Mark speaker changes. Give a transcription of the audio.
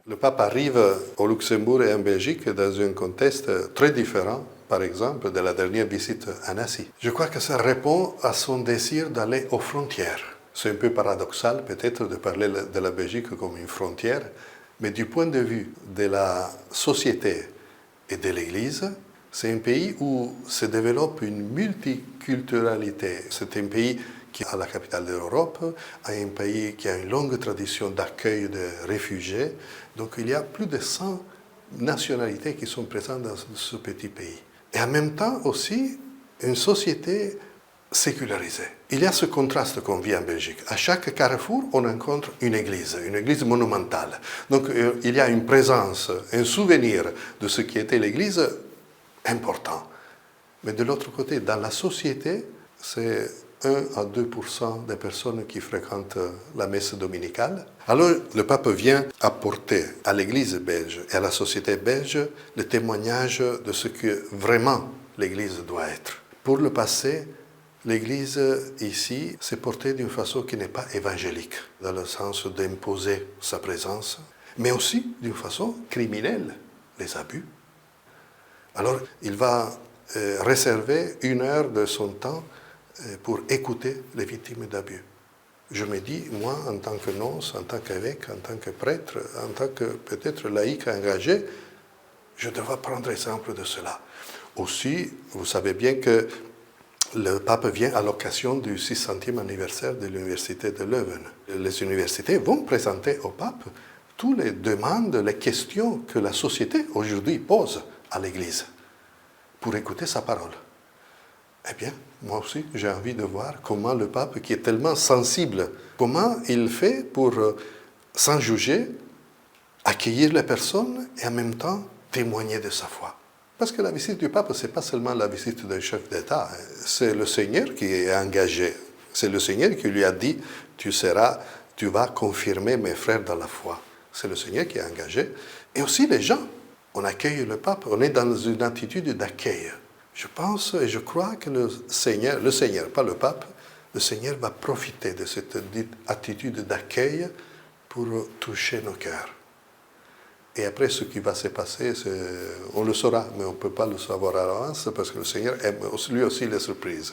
Speaker 1: Le pape arrive au Luxembourg et en Belgique dans un contexte très différent, par exemple, de la dernière visite à Nancy. Je crois que ça répond à son désir d'aller aux frontières. C'est un peu paradoxal peut-être de parler de la Belgique comme une frontière, mais du point de vue de la société et de l'Église, c'est un pays où se développe une multiculturalité. C'est un pays qui est à la capitale de l'Europe, un pays qui a une longue tradition d'accueil de réfugiés. Donc il y a plus de 100 nationalités qui sont présentes dans ce petit pays. Et en même temps aussi, une société sécularisée. Il y a ce contraste qu'on vit en Belgique. À chaque carrefour, on rencontre une église monumentale. Donc il y a une présence, un souvenir de ce qui était l'église important. Mais de l'autre côté, dans la société, c'est 1 à 2% des personnes qui fréquentent la messe dominicale. Alors le pape vient apporter à l'Église belge et à la société belge le témoignage de ce que vraiment l'Église doit être. Pour le passé, l'Église ici s'est portée d'une façon qui n'est pas évangélique, dans le sens d'imposer sa présence, mais aussi d'une façon criminelle, les abus. Alors il va réserver 1 heure de son temps pour écouter les victimes d'abus. Je me dis, moi, en tant que nonce, en tant qu'évêque, en tant que prêtre, en tant que peut-être laïc engagé, je devrais prendre exemple de cela. Aussi, vous savez bien que le pape vient à l'occasion du 600e anniversaire de l'université de Leuven. Les universités vont présenter au pape toutes les demandes, les questions que la société aujourd'hui pose à l'Église pour écouter sa parole. Eh bien, moi aussi, j'ai envie de voir comment le pape, qui est tellement sensible, comment il fait pour, sans juger, accueillir les personnes et en même temps témoigner de sa foi. Parce que la visite du pape, ce n'est pas seulement la visite d'un chef d'État, c'est le Seigneur qui est engagé. C'est le Seigneur qui lui a dit, tu vas confirmer mes frères dans la foi. C'est le Seigneur qui est engagé. Et aussi les gens. On accueille le pape, on est dans une attitude d'accueil. Je pense et je crois que le Seigneur, pas le pape, le Seigneur va profiter de cette attitude d'accueil pour toucher nos cœurs. Et après, ce qui va se passer, on le saura, mais on ne peut pas le savoir à l'avance parce que le Seigneur aime lui aussi les surprises.